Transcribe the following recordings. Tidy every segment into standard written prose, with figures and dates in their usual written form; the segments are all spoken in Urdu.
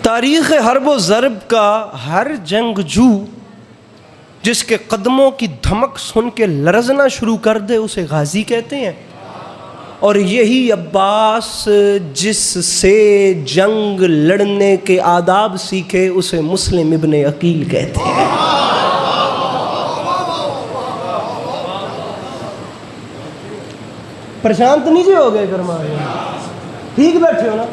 تاریخ حرب و ضرب کا ہر جنگجو جس کے قدموں کی دھمک سن کے لرزنا شروع کر دے اسے غازی کہتے ہیں، اور یہی عباس جس سے جنگ لڑنے کے آداب سیکھے اسے مسلم ابن عقیل کہتے ہیں۔ پریشان تو نہیں جی ہو گئے فرما ٹھیک بیٹھے ہو نا؟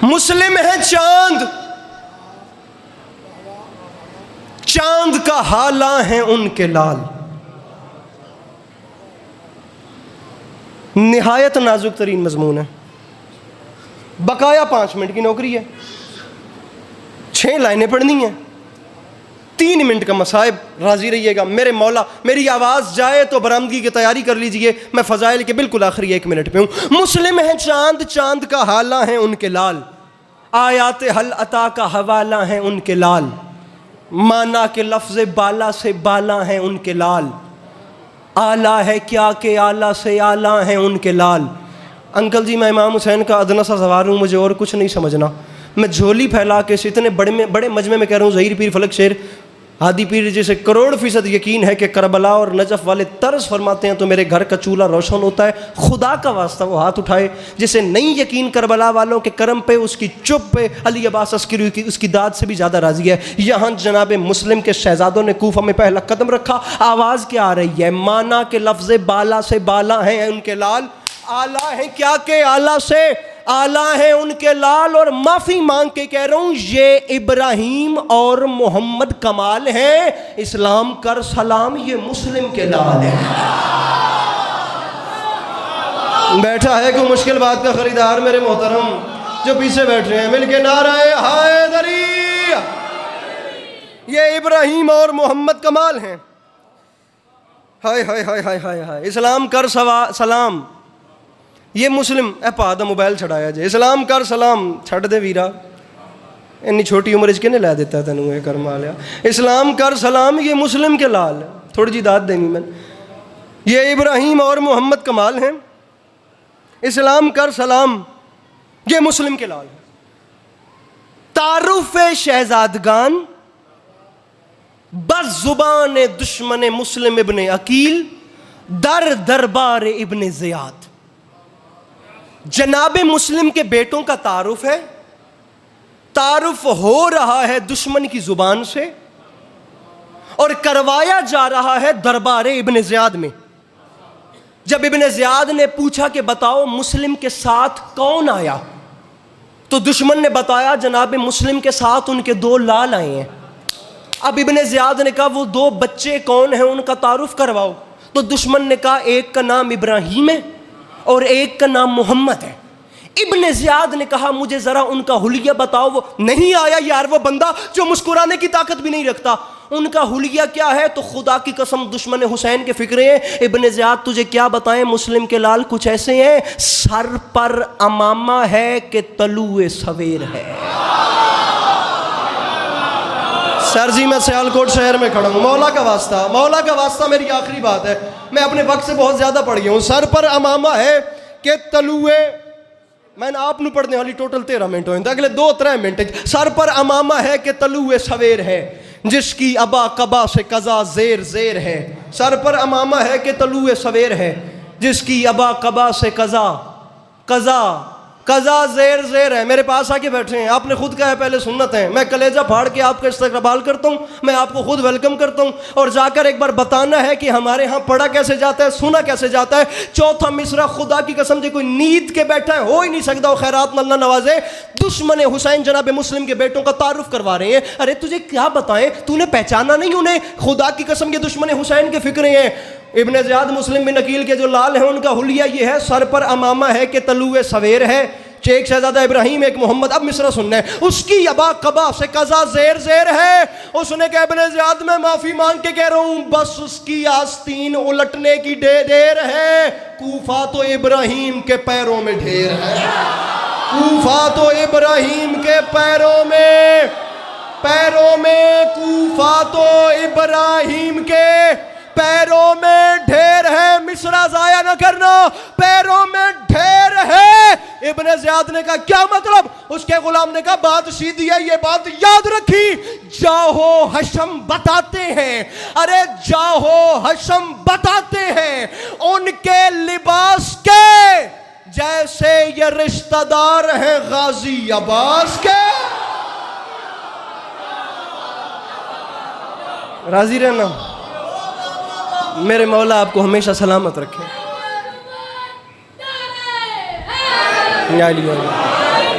مسلم ہے چاند، چاند کا حالاں ہیں ان کے لال۔ نہایت نازک ترین مضمون ہے، بقایا 5 منٹ کی نوکری ہے، 6 لائنیں پڑھنی ہیں، 3 منٹ کا مصائب، راضی رہیے گا میرے مولا۔ میری آواز جائے تو برآمدگی کی تیاری کر لیجئے، میں فضائل کے بالکل آخری 1 منٹ پہ ہوں۔ مسلم ہے چاند، چاند کا حالاں ہیں ان کے لال، آیات حل عطا کا حوالہ ہیں ان کے لال، مانا کے لفظ بالا سے بالا ہیں ان کے لال، آلہ ہے کیا کہ آلہ سے آلہ ہیں ان کے لال۔ انکل جی میں امام حسین کا ادنا سا سوار ہوں، مجھے اور کچھ نہیں سمجھنا، میں جھولی پھیلا کے اتنے بڑے مجمع میں کہہ رہا ہوں ظہیر پیر فلک شیر ہادی پیر جسے کروڑ فیصد یقین ہے کہ کربلا اور نجف والے طرز فرماتے ہیں تو میرے گھر کا چولہا روشن ہوتا ہے، خدا کا واسطہ وہ ہاتھ اٹھائے جسے نہیں یقین کربلا والوں کے کرم پہ، اس کی چپ پہ علی عباس عسکری کی اس کی داد سے بھی زیادہ راضی ہے۔ یہاں جناب مسلم کے شہزادوں نے کوفہ میں پہلا قدم رکھا، آواز کیا آ رہی ہے؟ مانا کے لفظ بالا سے بالا ہیں ان کے لال، آلہ ہے کیا کہ آلہ سے آلہ ہے ان کے لال، اور معافی مانگ کے کہہ رہا ہوں یہ ابراہیم اور محمد کمال ہیں، اسلام کر سلام یہ مسلم کے لال ہے۔ بیٹھا ہے کوئی مشکل بات کا خریدار میرے محترم جو پیچھے بیٹھ رہے ہیں، مل کے نعرہ حیدری، یہ ابراہیم اور محمد کمال ہیں۔ ہائے ہائے ہائے ہائے ہائے ہائے، اسلام کر سلام یہ مسلم، اے پا دا موبائل چھڑایا جائے، اسلام کر سلام چھڑ دے ویرا، انی چھوٹی عمر کے لے دیتا ہے تینوں یہ کرما لیا، اسلام کر سلام یہ مسلم کے لال ہے۔ تھوڑی جی داد دینی میں، یہ ابراہیم اور محمد کمال ہیں، اسلام کر سلام یہ مسلم کے لال ہے۔ تعارف شہزادگان بس زبان دشمن مسلم ابن عقیل در دربار ابن زیاد۔ جناب مسلم کے بیٹوں کا تعارف ہے، تعارف ہو رہا ہے دشمن کی زبان سے اور کروایا جا رہا ہے دربار ابن زیاد میں۔ جب ابن زیاد نے پوچھا کہ بتاؤ مسلم کے ساتھ کون آیا، تو دشمن نے بتایا جناب مسلم کے ساتھ ان کے 2 لال آئے ہیں۔ اب ابن زیاد نے کہا وہ 2 بچے کون ہیں ان کا تعارف کرواؤ، تو دشمن نے کہا ایک کا نام ابراہیم ہے اور ایک کا نام محمد ہے۔ ابن زیاد نے کہا مجھے ذرا ان کا حلیہ بتاؤ، وہ نہیں آیا یار وہ بندہ جو مسکرانے کی طاقت بھی نہیں رکھتا، ان کا حلیہ کیا ہے؟ تو خدا کی قسم دشمن حسین کے فکرے ہیں۔ ابن زیاد تجھے کیا بتائیں، مسلم کے لال کچھ ایسے ہیں، سر پر امامہ ہے کہ طلوع سویر ہے۔ سر جی میں سیالکوٹ شہر میں کھڑا ہوں، مولا کا واسطہ میری آخری بات ہے، میں اپنے وقت سے بہت زیادہ پڑھ گیا ہوں۔ سر پر امامہ ہے کہ طلوع، میں نے آپ نو پڑھنے والی ٹوٹل 13 منٹ ہوئے، اگلے 2-3 منٹ۔ سر پر امامہ ہے کہ طلوع سویر ہے، جس کی ابا قبا سے قضا زیر زیر ہے۔ سر پر امامہ ہے کہ طلوع سویر ہے، جس کی ابا قبا سے قضا زیر زیر ہے۔ میرے پاس آ کے بیٹھے ہیں، آپ نے خود کہا ہے پہلے سنت ہے، میں کلیجہ پھاڑ کے آپ کا استقبال کرتا ہوں، میں آپ کو خود ویلکم کرتا ہوں، اور جا کر ایک بار بتانا ہے کہ ہمارے ہاں پڑھا کیسے جاتا ہے، سنا کیسے جاتا ہے۔ 4تھا مصرع خدا کی قسم جے کوئی نیند کے بیٹھا ہے، ہو ہی نہیں سکتا، وہ خیرات میں اللہ نوازے۔ دشمن حسین جناب مسلم کے بیٹوں کا تعارف کروا رہے ہیں۔ ارے تجھے کیا بتائیں، تو نے پہچانا نہیں انہیں؟ خدا کی قسم یہ دشمن حسین کے فکرے ہیں۔ ابن زیاد مسلم بن عقیل کے جو لال ہیں ان کا حلیہ یہ ہے، سر پر امامہ ہے کہ طلوع سویر ہے، ایک شہزادہ ابراہیم ایک محمد۔ اب مصرع سننا ہے، اس کی ابا قبا سے قضا زیر زیر ہے۔ اس نے کہا ابن زیاد میں معافی مانگ کے کہہ رہا ہوں، بس اس کی آستین الٹنے کی دیر ہے، کوفہ تو ابراہیم کے پیروں میں ڈھیر ہے، کوفہ تو ابراہیم کے پیروں میں کوفہ تو ابراہیم کے پیروں میں ڈھیر ہے۔ مصرع ضائع نہ کرنا، پیروں میں ڈھیر ہے ابن زیاد نے کہا کیا مطلب؟ اس کے غلام نے کہا بات سیدھی ہے، یہ بات یاد رکھی، جاہو حشم بتاتے ہیں، ارے جاہو حشم بتاتے ہیں ان کے لباس کے جیسے یہ رشتہ دار ہیں غازی عباس کے۔ راضی رہنا، میرے مولا آپ کو ہمیشہ سلامت رکھے۔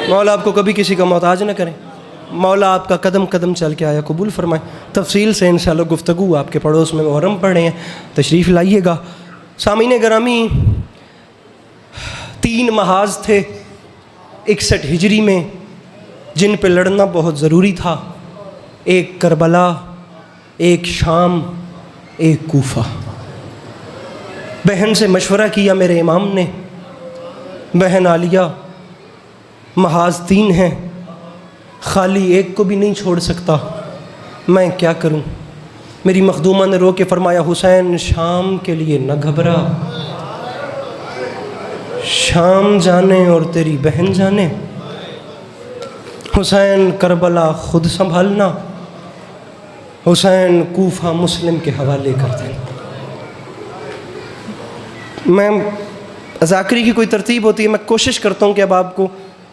مولا آپ کو کبھی کسی کا محتاج نہ کریں، مولا آپ کا قدم قدم چل کے آیا قبول فرمائے۔ تفصیل سے انشاءاللہ گفتگو آپ کے پڑوس میں محرم پڑھے ہیں، تشریف لائیے گا۔ سامعین گرامی، 3 محاذ تھے 61 ہجری میں جن پہ لڑنا بہت ضروری تھا، ایک کربلا، ایک شام، ایک کوفہ۔ بہن سے مشورہ کیا میرے امام نے، بہن عالیہ محاذ 3 ہیں، خالی ایک کو بھی نہیں چھوڑ سکتا، میں کیا کروں؟ میری مخدومہ نے رو کے فرمایا حسین شام کے لیے نہ گھبرا، شام جانے اور تیری بہن جانے، حسین کربلا خود سنبھالنا، حسین کوفہ مسلم کے حوالے کر دینا۔ میں ذاکری کی کوئی ترتیب ہوتی ہے، میں کوشش کرتا ہوں کہ اب آپ کو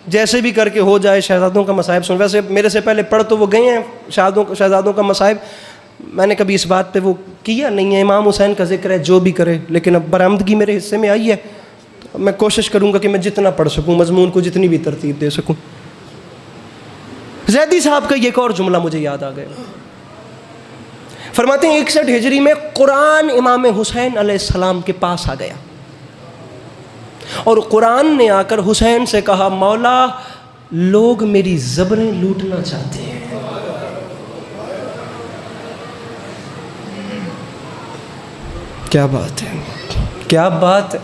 جیسے بھی کر کے ہو جائے شہزادوں کا مصائب سن۔ ویسے میرے سے پہلے پڑھ تو وہ گئے ہیں شہزادوں کا مصائب، میں نے کبھی اس بات پہ وہ کیا نہیں ہے، امام حسین کا ذکر ہے جو بھی کرے، لیکن اب برآمدگی میرے حصے میں آئی ہے تو میں کوشش کروں گا کہ میں جتنا پڑھ سکوں، مضمون کو جتنی بھی ترتیب دے سکوں۔ زیدی صاحب کا یہ ایک اور جملہ مجھے یاد آ گیا، فرماتے ہیں 61 ہجری میں قرآن امام حسین علیہ السلام کے پاس آ گیا اور قرآن نے آ کر حسین سے کہا مولا لوگ میری زبریں لوٹنا چاہتے ہیں۔ کیا بات ہے، کیا بات ہے۔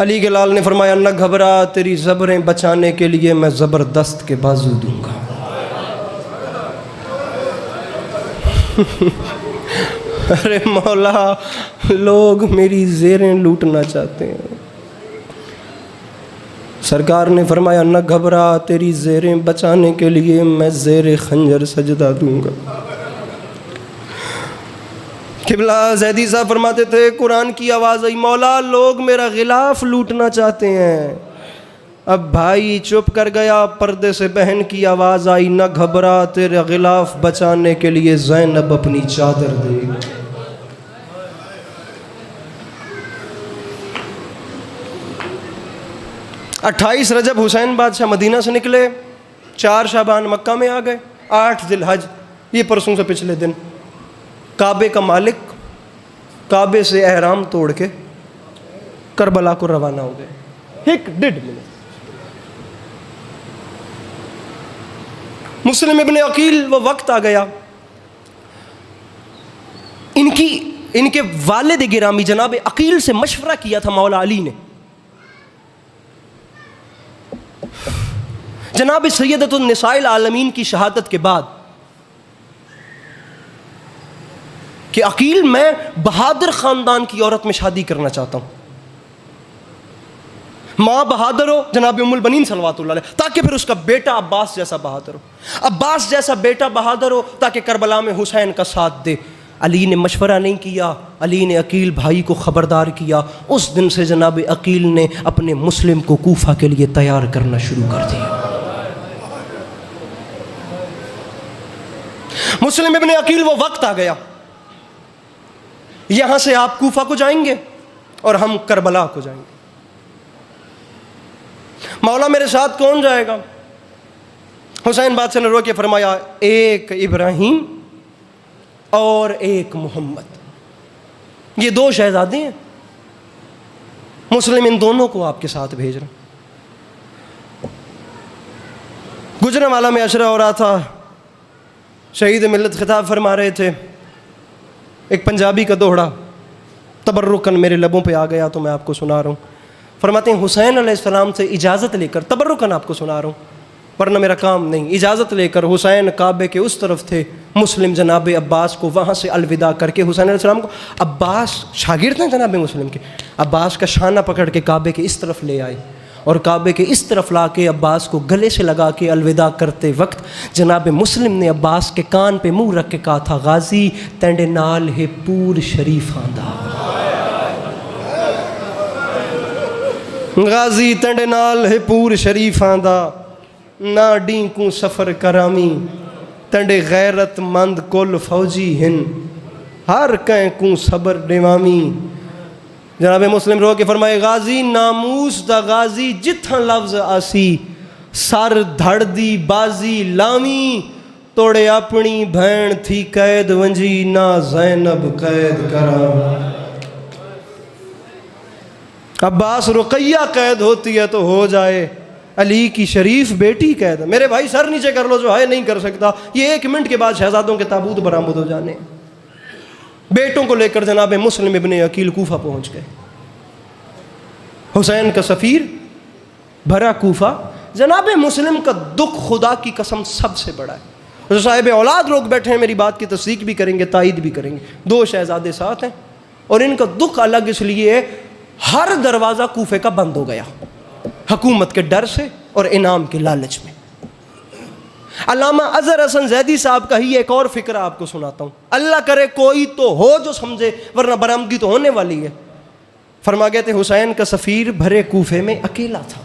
علی کے لال نے فرمایا نہ گھبرا، تیری زبریں بچانے کے لیے میں زبردست کے بازو دوں گا۔ ارے مولا لوگ میری زیریں لوٹنا چاہتے ہیں۔ سرکار نے فرمایا نہ گھبرا، تیری زیریں بچانے کے لیے میں زیر خنجر سجدہ دوں گا۔ قبلہ زیدی صاحب فرماتے تھے قرآن کی آواز آئی مولا لوگ میرا غلاف لوٹنا چاہتے ہیں۔ اب بھائی چپ کر گیا، پردے سے بہن کی آواز آئی نہ گھبرا، تیرے غلاف بچانے کے لیے زینب اپنی چادر دے گی۔ 28 رجب حسین بادشاہ مدینہ سے نکلے، 4 شعبان مکہ میں آ گئے، 8 ذی الحج یہ پرسوں سے پچھلے دن کعبے کا مالک کعبے سے احرام توڑ کے کربلا کو روانہ ہو گئے۔ 1.5 منٹ مسلم ابن عقیل وہ وقت آ گیا، ان کے والد گرامی جناب عقیل سے مشورہ کیا تھا مولا علی نے، جناب سیدۃ النساء العالمین کی شہادت کے بعد کہ عقیل میں بہادر خاندان کی عورت میں شادی کرنا چاہتا ہوں، ماں بہادر ہو جناب ام البنین صلوات اللہ علیہ، تاکہ پھر اس کا بیٹا عباس جیسا بہادر ہو، عباس جیسا بیٹا بہادر ہو تاکہ کربلا میں حسین کا ساتھ دے۔ علی نے مشورہ نہیں کیا، علی نے عقیل بھائی کو خبردار کیا۔ اس دن سے جناب عقیل نے اپنے مسلم کو کوفہ کے لیے تیار کرنا شروع کر دیا۔ مسلم ابن عقیل وہ وقت آ گیا، یہاں سے آپ کوفہ کو جائیں گے اور ہم کربلا کو جائیں گے۔ مولا میرے ساتھ کون جائے گا؟ حسین بادشاہ نے رو کے فرمایا ایک ابراہیم اور ایک محمد، یہ 2 شہزادے ہیں، مسلم ان دونوں کو آپ کے ساتھ بھیج رہا ہوں۔ گجرانوالہ میں عشرہ ہو رہا تھا، شہید ملت خطاب فرما رہے تھے، ایک پنجابی کا دوہڑا تبرکن میرے لبوں پہ آ گیا تو میں آپ کو سنا رہا ہوں۔ فرماتے ہیں حسین علیہ السلام سے اجازت لے کر، تبرکن آپ کو سنا رہا ہوں ورنہ میرا کام نہیں، اجازت لے کر حسین کعبے کے اس طرف تھے، مسلم جناب عباس کو وہاں سے الوداع کر کے حسین علیہ السلام کو، عباس شاگرد ہیں جناب مسلم کے، عباس کا شانہ پکڑ کے کعبے کے اس طرف لے آئے اور کعبے کے اس طرف لا کے عباس کو گلے سے لگا کے الوداع کرتے وقت جناب مسلم نے عباس کے کان پہ منہ رکھ کے کہا تھا، غازی تینڈے نال ہے پور شریف آندا، غازی تینڈے نال ہے پور شریف آندا، نہ ڈیں کو سفر کرامی، تینڈے غیرت مند کل فوجی ہن، ہر کہیں کو صبر ڈیوامی۔ جناب مسلم رو کے فرمائے، غازی ناموس دا غازی جتھاں لفظ آسی، سر دھڑ دی بازی لامی، توڑے اپنی بھین تھی قید ونجی، نہ زینب قید کرا۔ عباس رقیہ قید ہوتی ہے تو ہو جائے، علی کی شریف بیٹی قید ہے۔ میرے بھائی سر نیچے کر لو جو ہے نہیں کر سکتا۔ یہ 1 منٹ کے بعد شہزادوں کے تابوت برآمد ہو جانے، بیٹوں کو لے کر جناب مسلم ابن عقیل کوفہ پہنچ گئے۔ حسین کا سفیر بھرا کوفہ۔ جناب مسلم کا دکھ خدا کی قسم سب سے بڑا ہے۔ جو صاحب اولاد لوگ بیٹھے ہیں میری بات کی تصدیق بھی کریں گے، تائید بھی کریں گے۔ 2 شہزادے ساتھ ہیں اور ان کا دکھ الگ اس لیے ہے، ہر دروازہ کوفے کا بند ہو گیا حکومت کے ڈر سے اور انعام کے لالچ میں۔ علامہ اظہر حسن زیدی صاحب کا ہی ایک اور فکرہ آپ کو سناتا ہوں، اللہ کرے کوئی تو ہو جو سمجھے، ورنہ برآمدگی تو ہونے والی ہے۔ فرما گئے تھے حسین کا سفیر بھرے کوفے میں اکیلا تھا،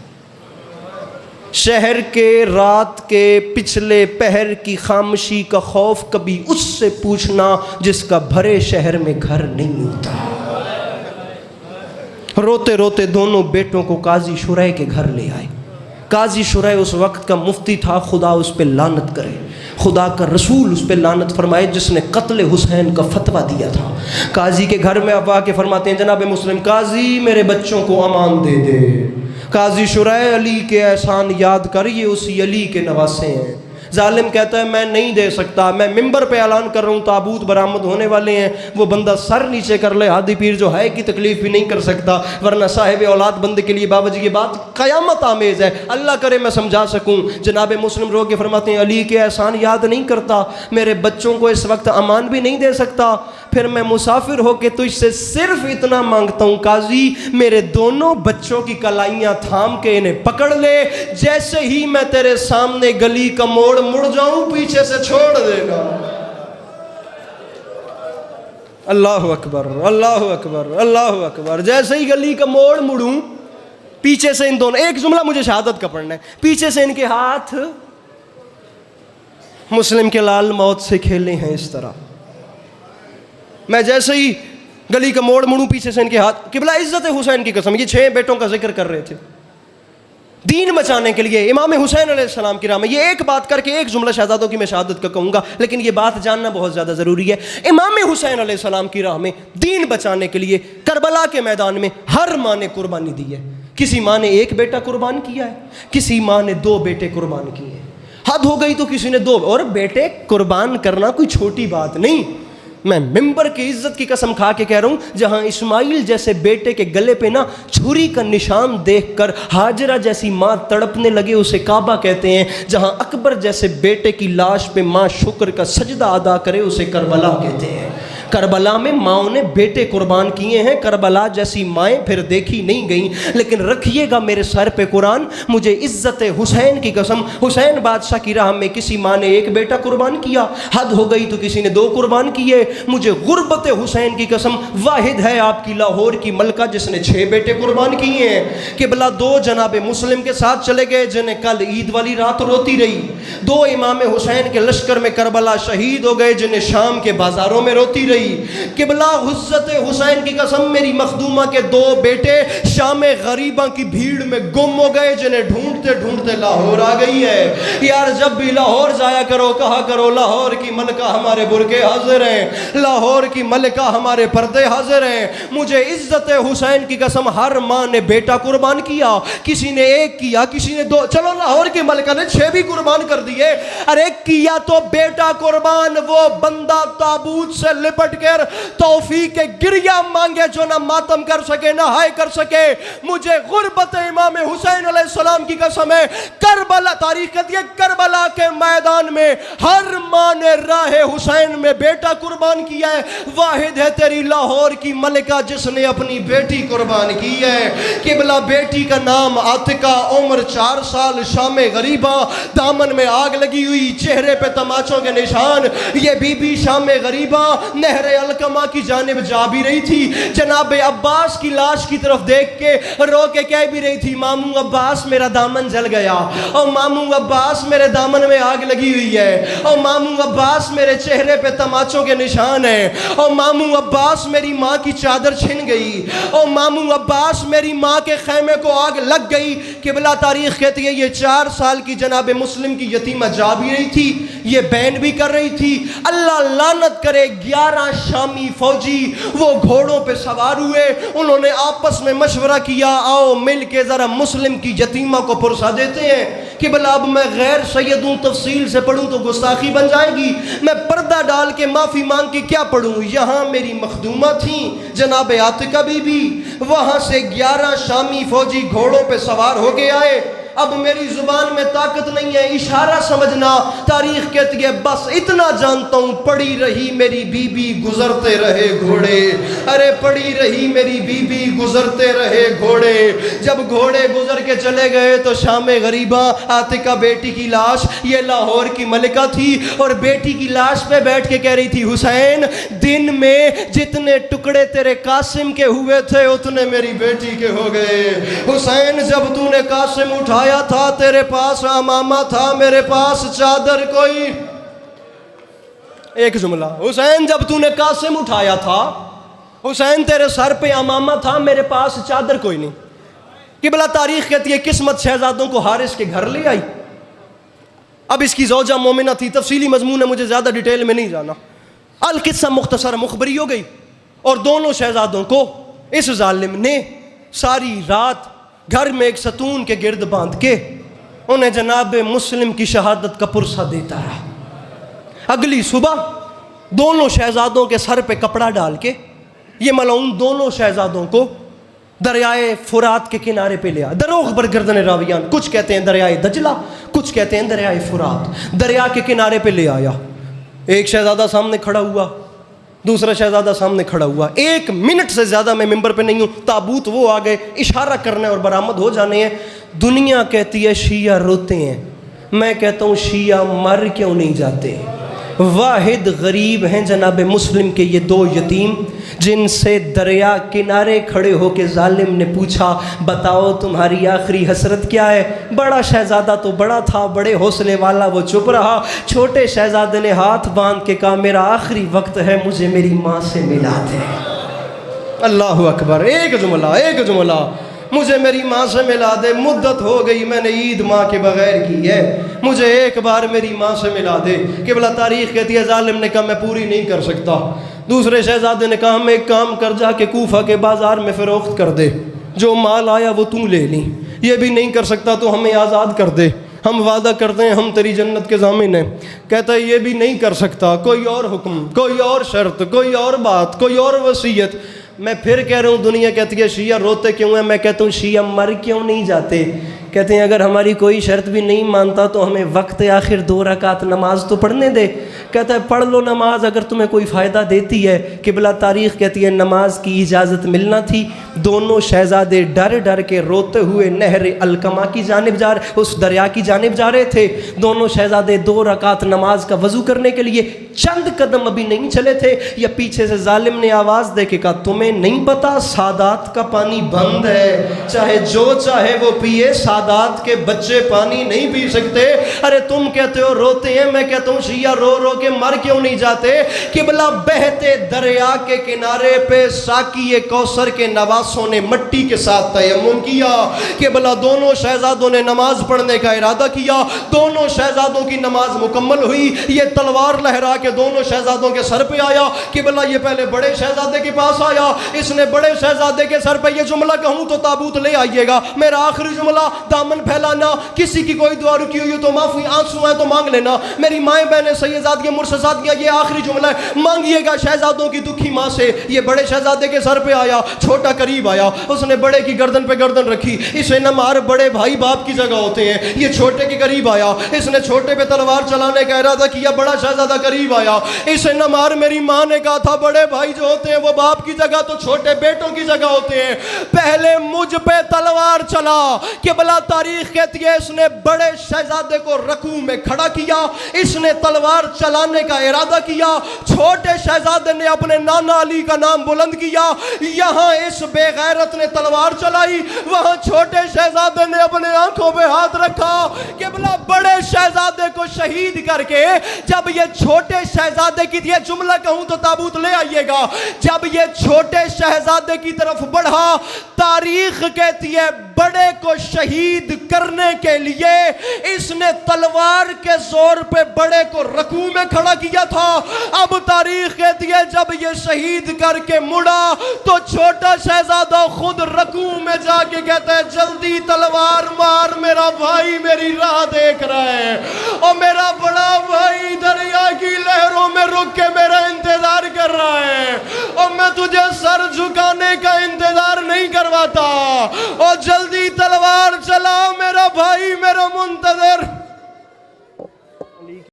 شہر کے رات کے پچھلے پہر کی خاموشی کا خوف کبھی اس سے پوچھنا جس کا بھرے شہر میں گھر نہیں ہوتا۔ روتے روتے دونوں بیٹوں کو قاضی شرح کے گھر لے آئے۔ قاضی شرح اس وقت کا مفتی تھا، خدا اس پہ لعنت کرے، خدا کا رسول اس پہ لعنت فرمائے، جس نے قتل حسین کا فتویٰ دیا تھا۔ قاضی کے گھر میں اب آ کے فرماتے ہیں، جناب مسلم قاضی میرے بچوں کو امان دے دے۔ قاضی شرح، علی کے احسان یاد کر، یہ اسی علی کے نواسے ہیں۔ ظالم کہتا ہے میں نہیں دے سکتا، میں ممبر پہ اعلان کر رہا ہوں تابوت برآمد ہونے والے ہیں۔ وہ بندہ سر نیچے کر لے، ہادی پیر جو ہے کی تکلیف بھی نہیں کر سکتا، ورنہ صاحب اولاد بندے کے لیے بابا جی یہ بات قیامت آمیز ہے، اللہ کرے میں سمجھا سکوں۔ جناب مسلم رو کے فرماتے ہیں، علی کے احسان یاد نہیں کرتا، میرے بچوں کو اس وقت امان بھی نہیں دے سکتا، پھر میں مسافر ہو کے تجھ سے صرف اتنا مانگتا ہوں، قاضی میرے دونوں بچوں کی کلائیاں تھام کے انہیں پکڑ لے، جیسے ہی میں تیرے سامنے گلی کا موڑ مڑ جاؤں پیچھے سے چھوڑ دے گا۔ اللہ اکبر، اللہ اکبر، اللہ اکبر۔ جیسے ہی گلی کا موڑ مڑوں، پیچھے سے ان دونوں، ایک جملہ مجھے شہادت کا پڑھنا ہے، پیچھے سے ان کے ہاتھ مسلم کے لال موت سے کھیلے ہیں اس طرح۔ میں جیسے ہی گلی کا موڑ مڑوں، پیچھے سے ان کے ہاتھ، قبلہ عزت حسین کی قسم، یہ 6 بیٹوں کا ذکر کر رہے تھے دین بچانے کے لیے امام حسین علیہ السلام کی راہ میں۔ یہ ایک بات کر کے ایک جملہ شہزادوں کی میں شہادت کا کہوں گا، لیکن یہ بات جاننا بہت زیادہ ضروری ہے۔ امام حسین علیہ السلام کی راہ میں دین بچانے کے لیے کربلا کے میدان میں ہر ماں نے قربانی دی ہے۔ کسی ماں نے 1 بیٹا قربان کیا ہے، کسی ماں نے 2 بیٹے قربان کیے ہیں، حد ہو گئی تو کسی نے 2، اور بیٹے قربان کرنا کوئی چھوٹی بات نہیں۔ میں ممبر کی عزت کی قسم کھا کے کہہ رہا ہوں، جہاں اسماعیل جیسے بیٹے کے گلے پہ نا چھری کا نشان دیکھ کر ہاجرہ جیسی ماں تڑپنے لگے اسے کعبہ کہتے ہیں، جہاں اکبر جیسے بیٹے کی لاش پہ ماں شکر کا سجدہ ادا کرے اسے کربلا کہتے ہیں۔ کربلا میں ماؤں نے بیٹے قربان کیے ہیں، کربلا جیسی مائیں پھر دیکھی نہیں گئیں، لیکن رکھیے گا میرے سر پہ قرآن، مجھے عزت حسین کی قسم، حسین بادشاہ کی راہ میں کسی ماں نے 1 بیٹا قربان کیا، حد ہو گئی تو کسی نے 2 قربان کیے، مجھے غربت حسین کی قسم، واحد ہے آپ کی لاہور کی ملکہ جس نے 6 بیٹے قربان کیے ہیں۔ قبلہ 2 جناب مسلم کے ساتھ چلے گئے جنہیں کل عید والی رات روتی رہی، 2 امام حسین کے لشکر میں کربلا شہید ہو گئے جنہیں شام کے بازاروں میں روتی رہی۔ قبلہ عزت حسین کی قسم، میری مخدومہ کے 2 بیٹے شام غریباں کی بھیڑ میں گم ہو گئے جنہیں ڈھونڈتے ڈھونڈتے لاہور آ گئی ہے۔ یار جب بھی لاہور جایا کرو کہا کرو لاہور کی ملکہ ہمارے برقعے حاضر ہیں، لاہور کی ملکہ ہمارے پردے حاضر ہیں۔ مجھے عزت حسین کی قسم ہر ماں نے بیٹا قربان کیا، کسی نے 1 کیا، کسی نے 2، چلو لاہور کی ملکہ نے 6 بھی قربان کر دیے۔ ارے کیا تو بیٹا قربان، وہ بندہ تابوت سے لپٹ لپٹ کر توفیق گریہ مانگے جو نہ ماتم کر سکے نہ ہائے کر سکے. مجھے غربت امام حسین علیہ السلام کی قسم ہے، کربلا تاریخ کہتی ہے کربلا کے میدان میں ہر ماں نے راہ حسین میں بیٹا قربان کیا ہے. واحد ہے تیری لاہور کی ملکہ جس نے اپنی بیٹی قربان کی ہے. قبلہ بیٹی کا نام عاتقہ، عمر 4 سال، شام غریبہ، دامن میں آگ لگی ہوئی، چہرے پہ تماچوں کے نشان. یہ بی بی شام غریبہ نہر القمہ کی جانب جا بھی رہی تھی، جناب عباس کی لاش کی طرف دیکھ کے رو کے کہہ بھی رہی تھی ماموں عباس میرا دامن جل گیا، اور ماموں عباس میرے دامن میں آگ لگی ہوئی ہے، اور ماموں عباس میرے چہرے پہ تماچوں کے نشان ہیں، اور ماموں عباس میری ماں کی چادر چھن گئی، اور ماموں عباس میری ماں کے خیمے کو آگ لگ گئی. قبلہ تاریخ کہتی ہے یہ 4 سال کی جناب مسلم کی یتیمہ جا بھی رہی تھی، یہ بین بھی کر رہی تھی. اللہ لعنت کرے 11 شامی فوجی وہ گھوڑوں پہ سوار ہوئے، انہوں نے آپس میں مشورہ کیا آؤ مل کے ذرا مسلم کی یتیمہ کو پرسا دیتے ہیں. کہ بلا اب میں غیر سید ہوں، تفصیل سے پڑھوں تو گستاخی بن جائے گی، میں پردہ ڈال کے معافی مانگ کے کیا پڑھوں. یہاں میری مخدومہ تھیں جناب عاتقہ بی بی، وہاں سے 11 شامی فوجی گھوڑوں پہ سوار ہو کے آئے. اب میری زبان میں طاقت نہیں ہے اشارہ سمجھنا. تاریخ کہتی ہے بس اتنا جانتا ہوں پڑی رہی میری بی بی گزرتے رہے گھوڑے. ارے پڑی رہی میری بی بی گزرتے رہے گھوڑے. جب گھوڑے گزر کے چلے گئے تو شام غریبہ عاتقہ بیٹی کی لاش، یہ لاہور کی ملکہ تھی، اور بیٹی کی لاش پہ بیٹھ کے کہہ رہی تھی حسین دن میں جتنے ٹکڑے تیرے قاسم کے ہوئے تھے اتنے میری بیٹی کے ہو گئے. حسین جب تو نے قاسم اٹھا تھا تیرے پاس امامہ تھا، میرے پاس چادر کوئی. ایک جملہ، حسین جب تو نے قاسم اٹھایا تھا، حسین تیرے سر پہ امامہ تھا، میرے پاس چادر کوئی نہیں. قبلہ تاریخ کہتی ہے قسمت شہزادوں کو حارث کے گھر لے آئی. اب اس کی زوجہ مومنہ تھی، تفصیلی مضمون ہے مجھے زیادہ ڈیٹیل میں نہیں جانا. القصہ مختصر مخبری ہو گئی، اور دونوں شہزادوں کو اس ظالم نے ساری رات گھر میں ایک ستون کے گرد باندھ کے انہیں جناب مسلم کی شہادت کا پرسہ دیتا رہا. اگلی صبح دونوں شہزادوں کے سر پہ کپڑا ڈال کے یہ ملعون دونوں شہزادوں کو دریائے فرات کے کنارے پہ لیا. دروغ بر گردن راویان، کچھ کہتے ہیں دریائے دجلہ، کچھ کہتے ہیں دریائے فرات. دریا کے کنارے پہ لے آیا. ایک شہزادہ سامنے کھڑا ہوا، دوسرا شہزادہ سامنے کھڑا ہوا. 1 منٹ سے زیادہ میں ممبر پہ نہیں ہوں، تابوت وہ آ گئے، اشارہ کرنے اور برآمد ہو جانے ہیں. دنیا کہتی ہے شیعہ روتے ہیں، میں کہتا ہوں شیعہ مر کیوں نہیں جاتے. واحد غریب ہیں جناب مسلم کے یہ 2 یتیم، جن سے دریا کنارے کھڑے ہو کے ظالم نے پوچھا بتاؤ تمہاری آخری حسرت کیا ہے. بڑا شہزادہ تو بڑا تھا، بڑے حوصلے والا، وہ چپ رہا. چھوٹے شہزادے نے ہاتھ باندھ کے کہا میرا آخری وقت ہے، مجھے میری ماں سے ملا دے. اللہ اکبر. ایک جملہ مجھے میری ماں سے ملا دے. مدت ہو گئی میں نے عید ماں کے بغیر کی ہے، مجھے ایک بار میری ماں سے ملا دے. قبلہ تاریخ کہتی ہے ظالم نے کہا میں پوری نہیں کر سکتا. دوسرے شہزادے نے کہا ہم ایک کام کر، جا کے کوفہ کے بازار میں فروخت کر دے، جو مال آیا وہ تو لے لیں. یہ بھی نہیں کر سکتا تو ہمیں آزاد کر دے، ہم وعدہ کرتے ہیں ہم تیری جنت کے ضامن ہیں. کہتا ہے یہ بھی نہیں کر سکتا، کوئی اور حکم، کوئی اور شرط، کوئی اور بات، کوئی اور وصیت. میں پھر کہہ رہا ہوں دنیا کہتی ہے شیعہ روتے کیوں ہیں، میں کہتا ہوں شیعہ مر کیوں نہیں جاتے. کہتے ہیں اگر ہماری کوئی شرط بھی نہیں مانتا تو ہمیں وقت آخر 2 رکعت نماز تو پڑھنے دے. کہتا ہے پڑھ لو نماز اگر تمہیں کوئی فائدہ دیتی ہے. قبلہ تاریخ کہتی ہے نماز کی اجازت ملنا تھی. دونوں شہزادے ڈر ڈر کے روتے ہوئے نہر القمہ کی جانب اس دریا کی جانب جا رہے تھے. دونوں شہزادے 2 رکعت نماز کا وضو کرنے کے لیے چند قدم ابھی نہیں چلے تھے، یا پیچھے سے ظالم نے آواز دے کے کہا تمہیں نہیں پتا سادات کا پانی بند ہے، چاہے جو چاہے وہ پیے، سادات کے بچے پانی نہیں پی سکتے. ارے تم کہتے ہو روتے ہیں، میں کہتا ہوں شیعہ رو رو کے مر کیوں نہیں جاتے. قبلہ بہتے دریا کے کنارے پہ ساقی کوثر کے نواسوں نے مٹی کے ساتھ تیمم کیا. قبلہ دونوں شہزادوں نے نماز پڑھنے کا ارادہ کیا. دونوں شہزادوں کی نماز مکمل ہوئی. یہ تلوار لہرا کے دونوں شہزادوں کے سر پہ آیا. قبلہ یہ پہلے بڑے شہزادے کے پاس آیا, اس نے بڑے شہزادے کے سر پہ یہ جملہ کہوں تو تابوت لے آئیے گا. میرا آخری جملہ, دامن پھیلانا, کسی کی کوئی دعا رکی ہوئی تو معافی, آنسو ہیں تو مانگ لینا. میری مائیں بہنیں سیداتیاں مرشداتیاں, یہ آخری جملہ ہے, مانگیے گا شہزادوں کی دکھی ماں سے. یہ بڑے شہزادے کے سر پہ آیا, چھوٹا قریب آیا, اس نے بڑے کی گردن پہ گردن رکھی. اسے نہ مار, بڑے بھائی باپ کی جگہ ہوتے ہیں. یہ چھوٹے کے قریب آیا, اس نے چھوٹے پہ تلوار چلانے کا ارادہ کیا. بڑا شہزادہ قریب آیا, اسے نہ مار. میری ماں نے کہا تھا بڑے بھائی جو ہوتے ہیں وہ باپ کی جگہ تو چھوٹے بیٹوں کی جگہ ہوتے ہیں. پہلے مجھ پہ تلوار چلا. قبلہ تاریخ کہتی ہے اس نے بڑے شہزادے کو رکوع میں کھڑا کیا, اس نے تلوار چلانے کا ارادہ کیا. چھوٹے شہزادے نے اپنے نانا علی کا نام بلند کیا. یہاں اس بے غیرت نے تلوار چلائی, وہاں چھوٹے شہزادے نے اپنے آنکھوں پہ ہاتھ رکھا. قبلہ بڑے شہزادے کو شہید کر کے جب یہ چھوٹے شہزادے کی, یہ جملہ کہوں تو تابوت لے آئیے گا, جب یہ چھوٹے شہزادے کی طرف بڑھا, تاریخ کہتی ہے بڑے کو شہید کرنے کے لیے اس نے تلوار کے زور پہ بڑے کو رکوع میں کھڑا کیا تھا. اب تاریخ کہتی ہے جب یہ شہید کر کے مڑا تو چھوٹا شہزادہ خود رکوع میں جا کے کہتا ہے جلدی تلوار مار, میرا بھائی میری راہ دیکھ رہا ہے, اور میرا بڑا بھائی دریا کی لہروں میں رک کے میرا انتظار کر رہا ہے, اور میں تجھے سر جھکانے کا انتظار نہیں کرواتا, اور جلدی تلوار چلا میرا بھائی میرا منتظر.